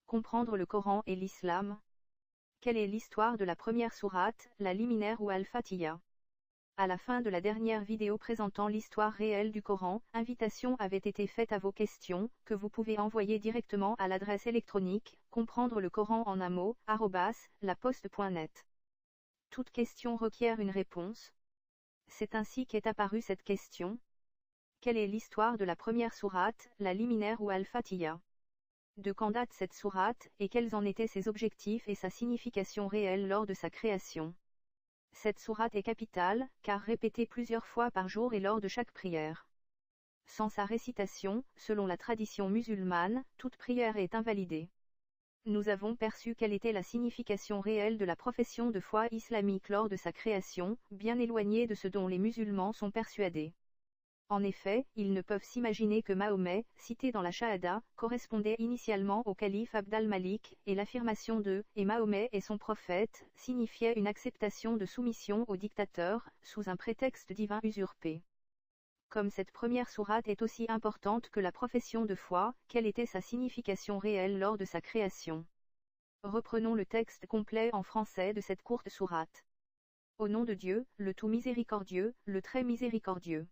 Comprendre le Coran et l'Islam. Quelle est l'histoire de la première sourate, la liminaire ou Al-Fatiha? À la fin de la dernière vidéo présentant l'histoire réelle du Coran, invitation avait été faite à vos questions, que vous pouvez envoyer directement à l'adresse électronique, comprendre le Coran en un mot, @laposte.net. Toute question requiert une réponse. C'est ainsi qu'est apparue cette question. Quelle est l'histoire de la première sourate, la liminaire ou Al-Fatiha? De quand date cette sourate, et quels en étaient ses objectifs et sa signification réelle lors de sa création? Cette sourate est capitale, car répétée plusieurs fois par jour et lors de chaque prière. Sans sa récitation, selon la tradition musulmane, toute prière est invalidée. Nous avons perçu quelle était la signification réelle de la profession de foi islamique lors de sa création, bien éloignée de ce dont les musulmans sont persuadés. En effet, ils ne peuvent s'imaginer que Mahomet, cité dans la Shahada, correspondait initialement au calife Abd al-Malik, et l'affirmation de « et Mahomet est son prophète » signifiait une acceptation de soumission au dictateur, sous un prétexte divin usurpé. Comme cette première sourate est aussi importante que la profession de foi, quelle était sa signification réelle lors de sa création? Reprenons le texte complet en français de cette courte sourate. Au nom de Dieu, le tout miséricordieux, le très miséricordieux.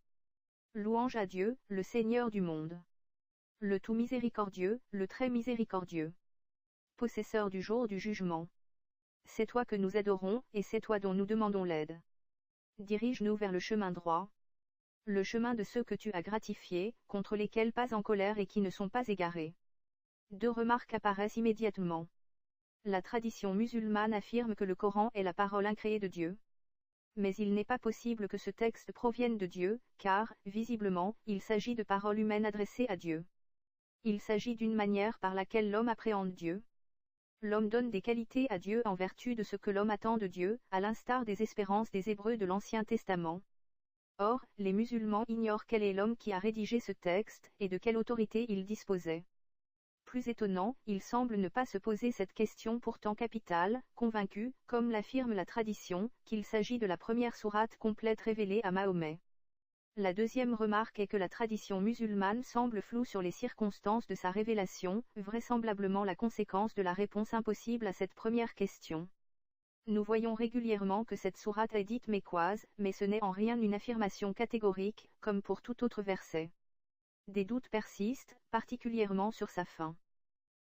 Louange à Dieu, le Seigneur du monde. Le tout miséricordieux, le très miséricordieux. Possesseur du jour du jugement. C'est toi que nous adorons, et c'est toi dont nous demandons l'aide. Dirige-nous vers le chemin droit. Le chemin de ceux que tu as gratifiés, contre lesquels pas en colère et qui ne sont pas égarés. Deux remarques apparaissent immédiatement. La tradition musulmane affirme que le Coran est la parole incréée de Dieu. Mais il n'est pas possible que ce texte provienne de Dieu, car, visiblement, il s'agit de paroles humaines adressées à Dieu. Il s'agit d'une manière par laquelle l'homme appréhende Dieu. L'homme donne des qualités à Dieu en vertu de ce que l'homme attend de Dieu, à l'instar des espérances des Hébreux de l'Ancien Testament. Or, les musulmans ignorent quel est l'homme qui a rédigé ce texte, et de quelle autorité il disposait. Plus étonnant, il semble ne pas se poser cette question pourtant capitale, convaincu, comme l'affirme la tradition, qu'il s'agit de la première sourate complète révélée à Mahomet. La deuxième remarque est que la tradition musulmane semble floue sur les circonstances de sa révélation, vraisemblablement la conséquence de la réponse impossible à cette première question. Nous voyons régulièrement que cette sourate est dite mécoise, mais ce n'est en rien une affirmation catégorique, comme pour tout autre verset. Des doutes persistent, particulièrement sur sa fin.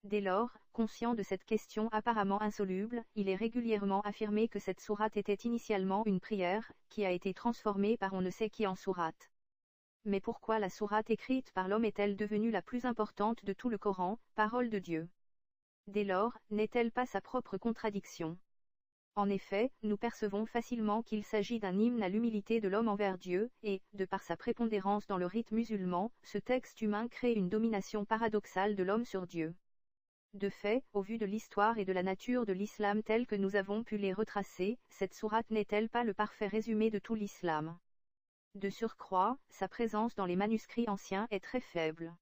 Dès lors, conscient de cette question apparemment insoluble, il est régulièrement affirmé que cette sourate était initialement une prière, qui a été transformée par on ne sait qui en sourate. Mais pourquoi la sourate écrite par l'homme est-elle devenue la plus importante de tout le Coran, parole de Dieu? Dès lors, n'est-elle pas sa propre contradiction? En effet, nous percevons facilement qu'il s'agit d'un hymne à l'humilité de l'homme envers Dieu, et, de par sa prépondérance dans le rite musulman, ce texte humain crée une domination paradoxale de l'homme sur Dieu. De fait, au vu de l'histoire et de la nature de l'islam telle que nous avons pu les retracer, cette sourate n'est-elle pas le parfait résumé de tout l'islam? De surcroît, sa présence dans les manuscrits anciens est très faible.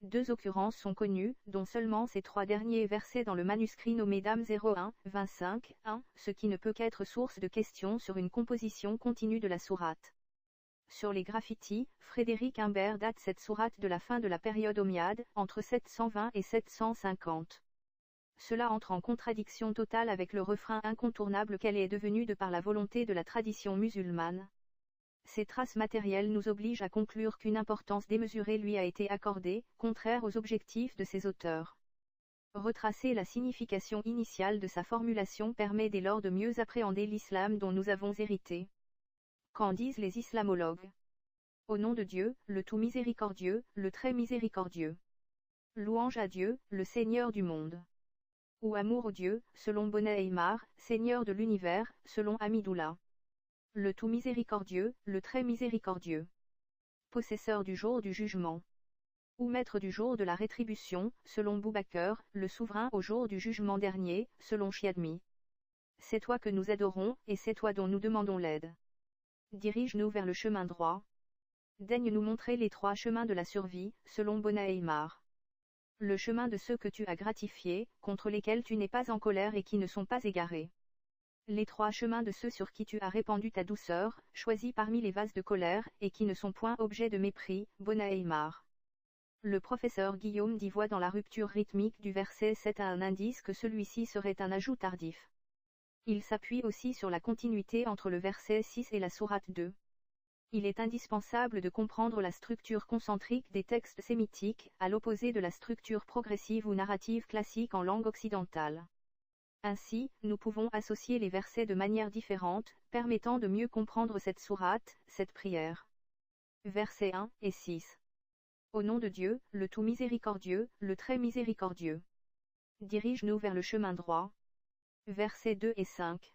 Deux occurrences sont connues, dont seulement ces trois derniers versets dans le manuscrit nommé Dame 01, 25, 1, ce qui ne peut qu'être source de questions sur une composition continue de la sourate. Sur les graffitis, Frédéric Imbert date cette sourate de la fin de la période omeyyade, entre 720 et 750. Cela entre en contradiction totale avec le refrain incontournable qu'elle est devenue de par la volonté de la tradition musulmane. Ces traces matérielles nous obligent à conclure qu'une importance démesurée lui a été accordée, contraire aux objectifs de ses auteurs. Retracer la signification initiale de sa formulation permet dès lors de mieux appréhender l'islam dont nous avons hérité. Qu'en disent les islamologues? Au nom de Dieu, le tout miséricordieux, le très miséricordieux. Louange à Dieu, le Seigneur du monde. Ou amour au Dieu, selon Bonnet Aymar, Seigneur de l'univers, selon Amidoullah. Le tout miséricordieux, le très miséricordieux. Possesseur du jour du jugement. Ou maître du jour de la rétribution, selon Boubaker, le souverain au jour du jugement dernier, selon Chiadmi. C'est toi que nous adorons, et c'est toi dont nous demandons l'aide. Dirige-nous vers le chemin droit. Daigne nous montrer les trois chemins de la survie, selon Bonnet Aymar. Le chemin de ceux que tu as gratifiés, contre lesquels tu n'es pas en colère et qui ne sont pas égarés. Les trois chemins de ceux sur qui tu as répandu ta douceur, choisis parmi les vases de colère, et qui ne sont point objet de mépris, Bonnet Aymar. Le professeur Guillaume d'y voit dans la rupture rythmique du verset 7 un indice que celui-ci serait un ajout tardif. Il s'appuie aussi sur la continuité entre le verset 6 et la sourate 2. Il est indispensable de comprendre la structure concentrique des textes sémitiques, à l'opposé de la structure progressive ou narrative classique en langue occidentale. Ainsi, nous pouvons associer les versets de manière différente, permettant de mieux comprendre cette sourate, cette prière. Versets 1 et 6. Au nom de Dieu, le tout miséricordieux, le très miséricordieux. Dirige-nous vers le chemin droit. Versets 2 et 5.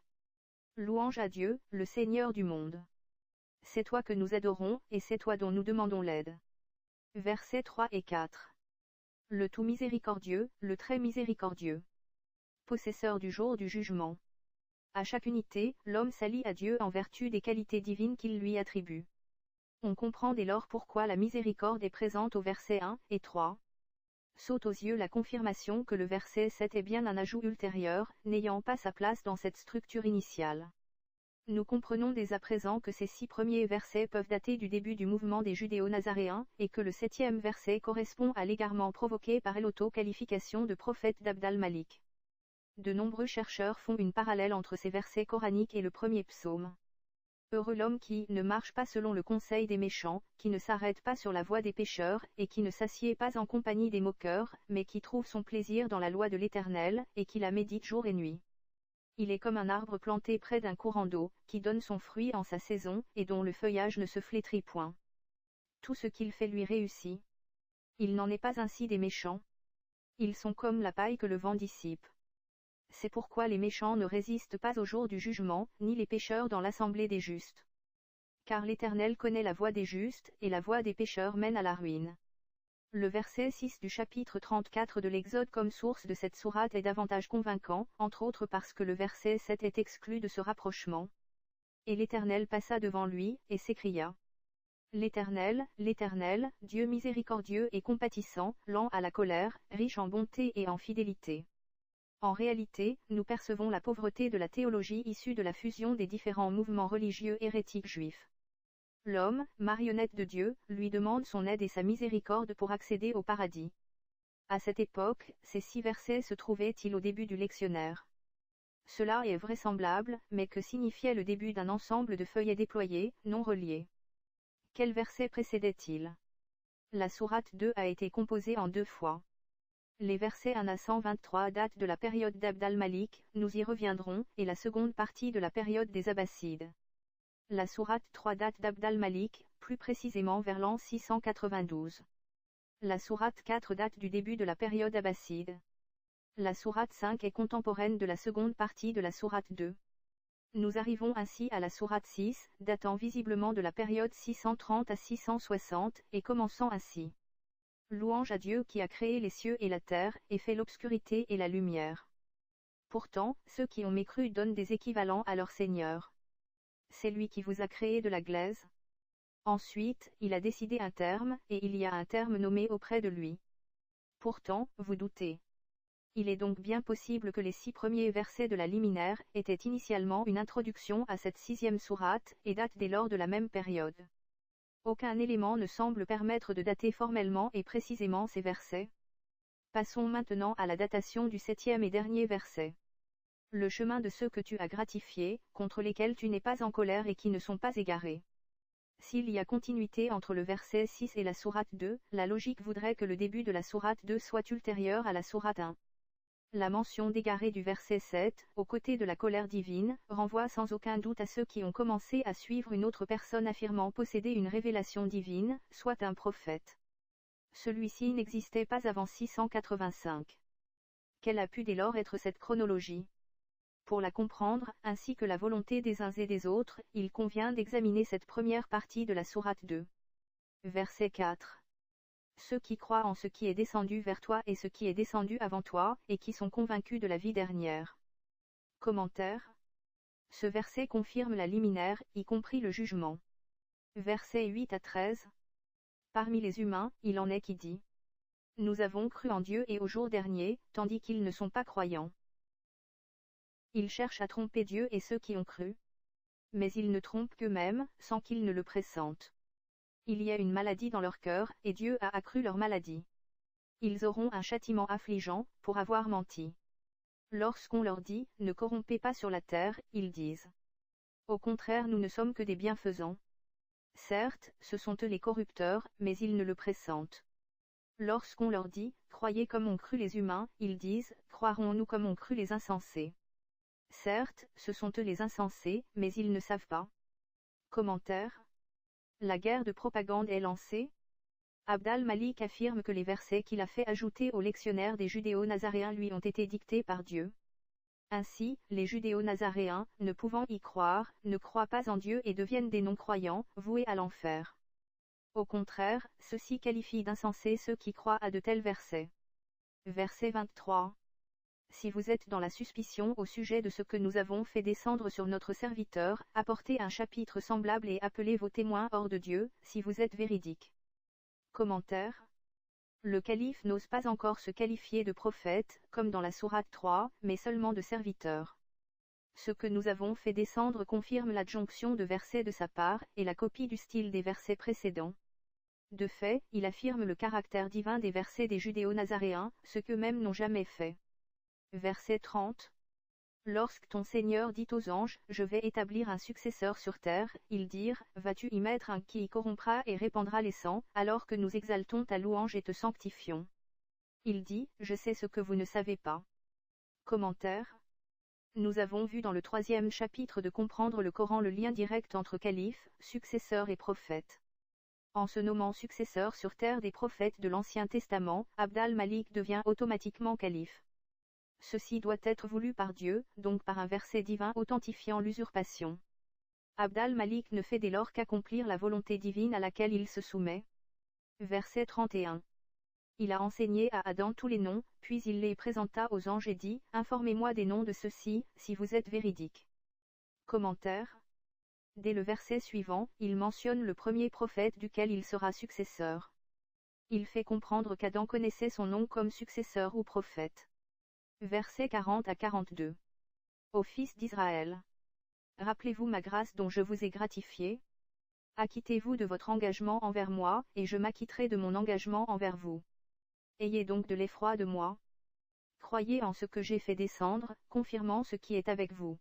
Louange à Dieu, le Seigneur du monde. C'est toi que nous adorons, et c'est toi dont nous demandons l'aide. Versets 3 et 4. Le tout miséricordieux, le très miséricordieux. Possesseur du jour du jugement. À chaque unité, l'homme s'allie à Dieu en vertu des qualités divines qu'il lui attribue. On comprend dès lors pourquoi la miséricorde est présente aux versets 1 et 3. Saute aux yeux la confirmation que le verset 7 est bien un ajout ultérieur, n'ayant pas sa place dans cette structure initiale. Nous comprenons dès à présent que ces 6 premiers versets peuvent dater du début du mouvement des judéo-nazaréens, et que le 7e verset correspond à l'égarement provoqué par l'auto-qualification de prophète d'Abd al-Malik. De nombreux chercheurs font une parallèle entre ces versets coraniques et le premier psaume. Heureux l'homme qui ne marche pas selon le conseil des méchants, qui ne s'arrête pas sur la voie des pécheurs, et qui ne s'assied pas en compagnie des moqueurs, mais qui trouve son plaisir dans la loi de l'Éternel, et qui la médite jour et nuit. Il est comme un arbre planté près d'un courant d'eau, qui donne son fruit en sa saison, et dont le feuillage ne se flétrit point. Tout ce qu'il fait lui réussit. Il n'en est pas ainsi des méchants. Ils sont comme la paille que le vent dissipe. C'est pourquoi les méchants ne résistent pas au jour du jugement, ni les pécheurs dans l'assemblée des justes. Car l'Éternel connaît la voie des justes, et la voie des pécheurs mène à la ruine. Le verset 6 du chapitre 34 de l'Exode comme source de cette sourate est davantage convaincant, entre autres parce que le verset 7 est exclu de ce rapprochement. Et l'Éternel passa devant lui, et s'écria. L'Éternel, l'Éternel, Dieu miséricordieux et compatissant, lent à la colère, riche en bonté et en fidélité. En réalité, nous percevons la pauvreté de la théologie issue de la fusion des différents mouvements religieux hérétiques juifs. L'homme, marionnette de Dieu, lui demande son aide et sa miséricorde pour accéder au paradis. À cette époque, ces 6 versets se trouvaient-ils au début du lectionnaire? Cela est vraisemblable, mais que signifiait le début d'un ensemble de feuillets déployés, non reliés? Quel verset précédait-il? La sourate 2 a été composée en 2 fois. Les versets 1 à 123 datent de la période d'Abd al-Malik, nous y reviendrons, et la seconde partie de la période des Abbassides. La sourate 3 date d'Abd al-Malik, plus précisément vers l'an 692. La sourate 4 date du début de la période abbasside. La sourate 5 est contemporaine de la seconde partie de la sourate 2. Nous arrivons ainsi à la sourate 6, datant visiblement de la période 630 à 660, et commençant ainsi. Louange à Dieu qui a créé les cieux et la terre, et fait l'obscurité et la lumière. Pourtant, ceux qui ont mécru donnent des équivalents à leur Seigneur. C'est lui qui vous a créé de la glaise. Ensuite, il a décidé un terme, et il y a un terme nommé auprès de lui. Pourtant, vous doutez. Il est donc bien possible que les 6 premiers versets de la liminaire étaient initialement une introduction à cette 6e sourate, et datent dès lors de la même période. Aucun élément ne semble permettre de dater formellement et précisément ces versets. Passons maintenant à la datation du 7e et dernier verset. Le chemin de ceux que tu as gratifiés, contre lesquels tu n'es pas en colère et qui ne sont pas égarés. S'il y a continuité entre le verset 6 et la sourate 2, la logique voudrait que le début de la sourate 2 soit ultérieur à la sourate 1. La mention d'égarés du verset 7, aux côtés de la colère divine, renvoie sans aucun doute à ceux qui ont commencé à suivre une autre personne affirmant posséder une révélation divine, soit un prophète. Celui-ci n'existait pas avant 685. Quelle a pu dès lors être cette chronologie? Pour la comprendre, ainsi que la volonté des uns et des autres, il convient d'examiner cette première partie de la sourate 2. Verset 4. Ceux qui croient en ce qui est descendu vers toi et ce qui est descendu avant toi, et qui sont convaincus de la vie dernière. Commentaire. Ce verset confirme la liminaire, y compris le jugement. Versets 8 à 13. Parmi les humains, il en est qui dit. Nous avons cru en Dieu et au jour dernier, tandis qu'ils ne sont pas croyants. Ils cherchent à tromper Dieu et ceux qui ont cru. Mais ils ne trompent qu'eux-mêmes, sans qu'ils ne le pressentent. Il y a une maladie dans leur cœur, et Dieu a accru leur maladie. Ils auront un châtiment affligeant, pour avoir menti. Lorsqu'on leur dit, ne corrompez pas sur la terre, ils disent. Au contraire, nous ne sommes que des bienfaisants. Certes, ce sont eux les corrupteurs, mais ils ne le pressentent. Lorsqu'on leur dit, croyez comme ont cru les humains, ils disent, croirons-nous comme ont cru les insensés. Certes, ce sont eux les insensés, mais ils ne savent pas. Commentaire. La guerre de propagande est lancée. Abd al-Malik affirme que les versets qu'il a fait ajouter au lectionnaire des judéo-nazaréens lui ont été dictés par Dieu. Ainsi, les judéo-nazaréens, ne pouvant y croire, ne croient pas en Dieu et deviennent des non-croyants, voués à l'enfer. Au contraire, ceux-ci qualifient d'insensés ceux qui croient à de tels versets. Verset 23. Si vous êtes dans la suspicion au sujet de ce que nous avons fait descendre sur notre serviteur, apportez un chapitre semblable et appelez vos témoins hors de Dieu, si vous êtes véridiques. Commentaire. Le calife n'ose pas encore se qualifier de prophète, comme dans la sourate 3, mais seulement de serviteur. Ce que nous avons fait descendre confirme l'adjonction de versets de sa part, et la copie du style des versets précédents. De fait, il affirme le caractère divin des versets des judéo-nazaréens, ce qu'eux-mêmes n'ont jamais fait. Verset 30. Lorsque ton Seigneur dit aux anges, je vais établir un successeur sur terre, ils dirent, vas-tu y mettre un qui y corrompra et répandra les sangs, alors que nous exaltons ta louange et te sanctifions. Il dit, je sais ce que vous ne savez pas. Commentaire. Nous avons vu dans le 3e chapitre de Comprendre le Coran le lien direct entre calife, successeur et prophète. En se nommant successeur sur terre des prophètes de l'Ancien Testament, Abd al-Malik devient automatiquement calife. Ceci doit être voulu par Dieu, donc par un verset divin authentifiant l'usurpation. Abd al-Malik ne fait dès lors qu'accomplir la volonté divine à laquelle il se soumet. Verset 31. Il a enseigné à Adam tous les noms, puis il les présenta aux anges et dit, informez-moi des noms de ceux-ci, si vous êtes véridiques. Commentaire. Dès le verset suivant, il mentionne le premier prophète duquel il sera successeur. Il fait comprendre qu'Adam connaissait son nom comme successeur ou prophète. Versets 40 à 42. Ô fils d'Israël! Rappelez-vous ma grâce dont je vous ai gratifié. Acquittez-vous de votre engagement envers moi, et je m'acquitterai de mon engagement envers vous. Ayez donc de l'effroi de moi. Croyez en ce que j'ai fait descendre, confirmant ce qui est avec vous.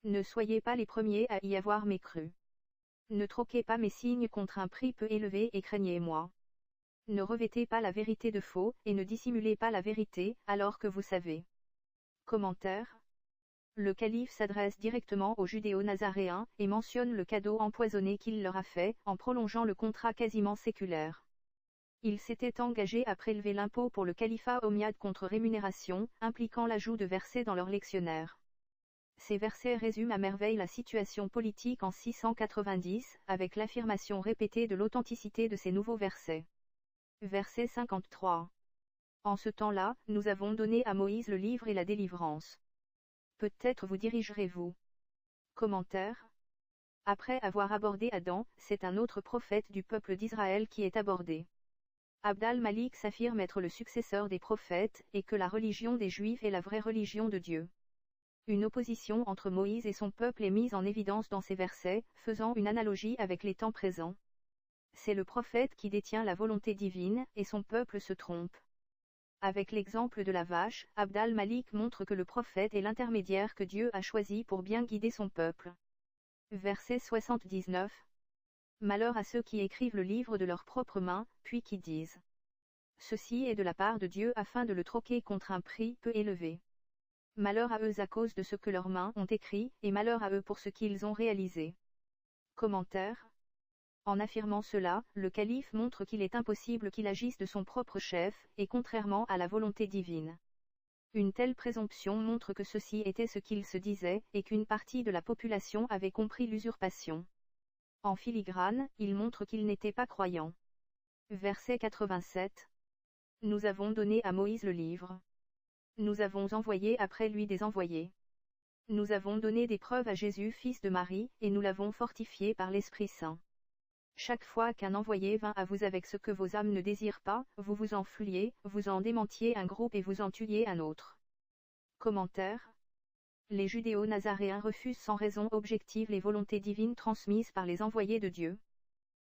Ne soyez pas les premiers à y avoir mécru. Ne troquez pas mes signes contre un prix peu élevé et craignez-moi. Ne revêtez pas la vérité de faux, et ne dissimulez pas la vérité, alors que vous savez. Commentaire. Le calife s'adresse directement aux judéo-nazaréens, et mentionne le cadeau empoisonné qu'il leur a fait, en prolongeant le contrat quasiment séculaire. Il s'était engagé à prélever l'impôt pour le califat omeyyade contre rémunération, impliquant l'ajout de versets dans leur lectionnaire. Ces versets résument à merveille la situation politique en 690, avec l'affirmation répétée de l'authenticité de ces nouveaux versets. Verset 53. En ce temps-là, nous avons donné à Moïse le livre et la délivrance. Peut-être vous dirigerez-vous. Commentaire. Après avoir abordé Adam, c'est un autre prophète du peuple d'Israël qui est abordé. Abd al-Malik s'affirme être le successeur des prophètes, et que la religion des Juifs est la vraie religion de Dieu. Une opposition entre Moïse et son peuple est mise en évidence dans ces versets, faisant une analogie avec les temps présents. C'est le prophète qui détient la volonté divine, et son peuple se trompe. Avec l'exemple de la vache, Abd al-Malik montre que le prophète est l'intermédiaire que Dieu a choisi pour bien guider son peuple. Verset 79. Malheur à ceux qui écrivent le livre de leurs propres mains, puis qui disent. Ceci est de la part de Dieu afin de le troquer contre un prix peu élevé. Malheur à eux à cause de ce que leurs mains ont écrit, et malheur à eux pour ce qu'ils ont réalisé. Commentaire. En affirmant cela, le calife montre qu'il est impossible qu'il agisse de son propre chef, et contrairement à la volonté divine. Une telle présomption montre que ceci était ce qu'il se disait, et qu'une partie de la population avait compris l'usurpation. En filigrane, il montre qu'il n'était pas croyant. Verset 87. Nous avons donné à Moïse le livre. Nous avons envoyé après lui des envoyés. Nous avons donné des preuves à Jésus fils de Marie, et nous l'avons fortifié par l'Esprit Saint. Chaque fois qu'un envoyé vint à vous avec ce que vos âmes ne désirent pas, vous vous en fuliez, vous en démentiez un groupe et vous en tuiez un autre. Commentaire. Les judéo-nazaréens refusent sans raison objective les volontés divines transmises par les envoyés de Dieu.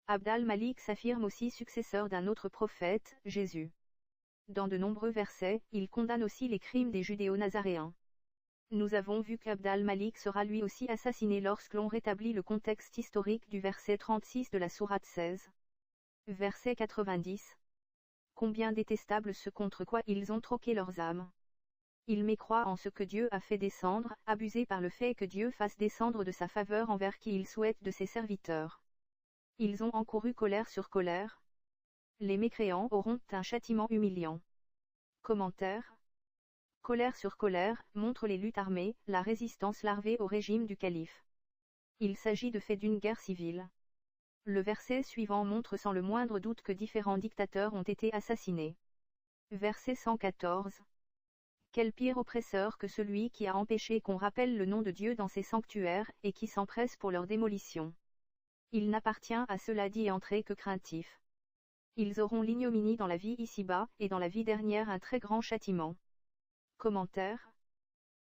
Abd al-Malik s'affirme aussi successeur d'un autre prophète, Jésus. Dans de nombreux versets, il condamne aussi les crimes des judéo-nazaréens. Nous avons vu qu'Abd al-Malik sera lui aussi assassiné lorsque l'on rétablit le contexte historique du verset 36 de la sourate 16. Verset 90. Combien détestable ce contre quoi ils ont troqué leurs âmes. Ils mécroient en ce que Dieu a fait descendre, abusés par le fait que Dieu fasse descendre de sa faveur envers qui il souhaite de ses serviteurs. Ils ont encouru colère sur colère. Les mécréants auront un châtiment humiliant. Commentaire. Colère sur colère, montre les luttes armées, la résistance larvée au régime du calife. Il s'agit de fait d'une guerre civile. Le verset suivant montre sans le moindre doute que différents dictateurs ont été assassinés. Verset 114. Quel pire oppresseur que celui qui a empêché qu'on rappelle le nom de Dieu dans ses sanctuaires, et qui s'empresse pour leur démolition. Il n'appartient à ceux-là d'y entrer que craintifs. Ils auront l'ignominie dans la vie ici-bas, et dans la vie dernière un très grand châtiment. Commentaire.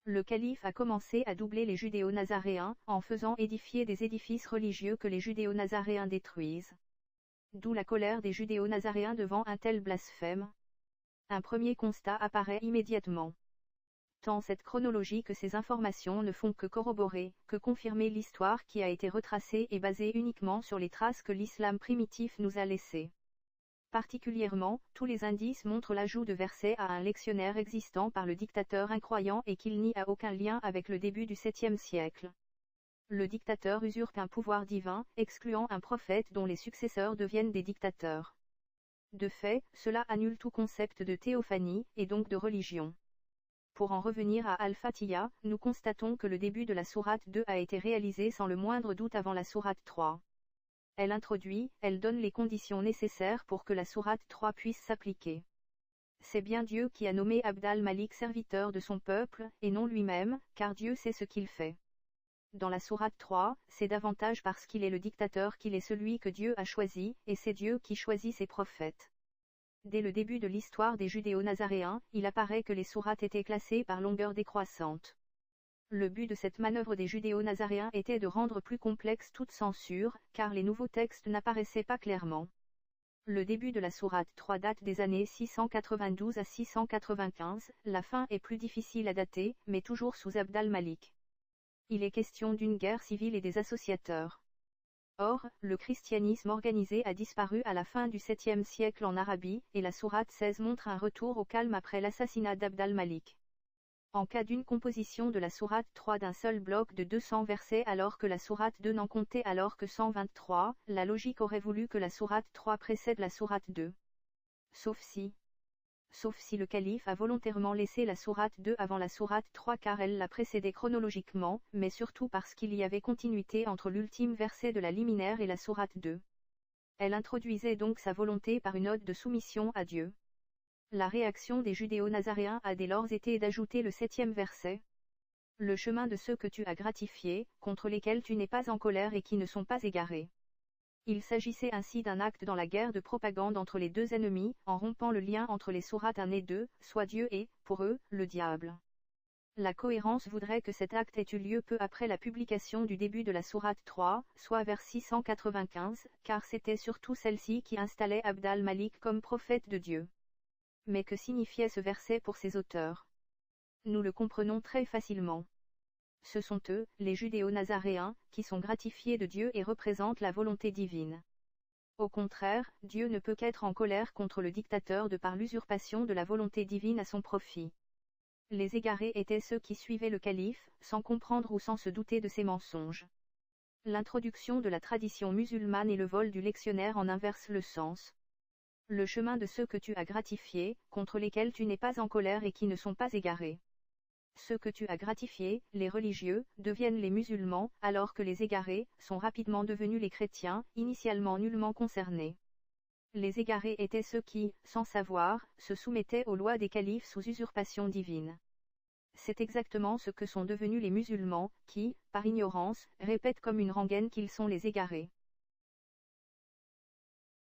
Le calife a commencé à doubler les judéo-nazaréens, en faisant édifier des édifices religieux que les judéo-nazaréens détruisent. D'où la colère des judéo-nazaréens devant un tel blasphème. Un premier constat apparaît immédiatement. Tant cette chronologie que ces informations ne font que corroborer, que confirmer l'histoire qui a été retracée et basée uniquement sur les traces que l'islam primitif nous a laissées. Particulièrement, tous les indices montrent l'ajout de versets à un lectionnaire existant par le dictateur incroyant et qu'il n'y a aucun lien avec le début du 7e siècle. Le dictateur usurpe un pouvoir divin, excluant un prophète dont les successeurs deviennent des dictateurs. De fait, cela annule tout concept de théophanie, et donc de religion. Pour en revenir à Al-Fatiha, nous constatons que le début de la sourate 2 a été réalisé sans le moindre doute avant la sourate 3. Elle donne les conditions nécessaires pour que la sourate 3 puisse s'appliquer. C'est bien Dieu qui a nommé Abd al-Malik serviteur de son peuple, et non lui-même, car Dieu sait ce qu'il fait. Dans la sourate 3, c'est davantage parce qu'il est le dictateur qu'il est celui que Dieu a choisi, et c'est Dieu qui choisit ses prophètes. Dès le début de l'histoire des judéo-nazaréens, il apparaît que les sourates étaient classées par longueur décroissante. Le but de cette manœuvre des judéo-nazaréens était de rendre plus complexe toute censure, car les nouveaux textes n'apparaissaient pas clairement. Le début de la sourate 3 date des années 692 à 695, la fin est plus difficile à dater, mais toujours sous Abd al-Malik. Il est question d'une guerre civile et des associateurs. Or, le christianisme organisé a disparu à la fin du 7e siècle en Arabie, et la sourate 16 montre un retour au calme après l'assassinat d'Abd al-Malik. En cas d'une composition de la sourate 3 d'un seul bloc de 200 versets alors que la sourate 2 n'en comptait alors que 123, la logique aurait voulu que la sourate 3 précède la sourate 2. Sauf si le calife a volontairement laissé la sourate 2 avant la sourate 3 car elle la précédait chronologiquement, mais surtout parce qu'il y avait continuité entre l'ultime verset de la liminaire et la sourate 2. Elle introduisait donc sa volonté par une ode de soumission à Dieu. La réaction des judéo-nazaréens a dès lors été d'ajouter le 7e verset. Le chemin de ceux que tu as gratifiés, contre lesquels tu n'es pas en colère et qui ne sont pas égarés. Il s'agissait ainsi d'un acte dans la guerre de propagande entre les deux ennemis, en rompant le lien entre les sourates 1 et 2, soit Dieu et, pour eux, le diable. La cohérence voudrait que cet acte ait eu lieu peu après la publication du début de la sourate 3, soit vers 695, car c'était surtout celle-ci qui installait Abd al-Malik comme prophète de Dieu. Mais que signifiait ce verset pour ses auteurs? Nous le comprenons très facilement. Ce sont eux, les judéo-nazaréens, qui sont gratifiés de Dieu et représentent la volonté divine. Au contraire, Dieu ne peut qu'être en colère contre le dictateur de par l'usurpation de la volonté divine à son profit. Les égarés étaient ceux qui suivaient le calife, sans comprendre ou sans se douter de ses mensonges. L'introduction de la tradition musulmane et le vol du lectionnaire en inverse le sens. Le chemin de ceux que tu as gratifiés, contre lesquels tu n'es pas en colère et qui ne sont pas égarés. Ceux que tu as gratifiés, les religieux, deviennent les musulmans, alors que les égarés, sont rapidement devenus les chrétiens, initialement nullement concernés. Les égarés étaient ceux qui, sans savoir, se soumettaient aux lois des califes sous usurpation divine. C'est exactement ce que sont devenus les musulmans, qui, par ignorance, répètent comme une rengaine qu'ils sont les égarés.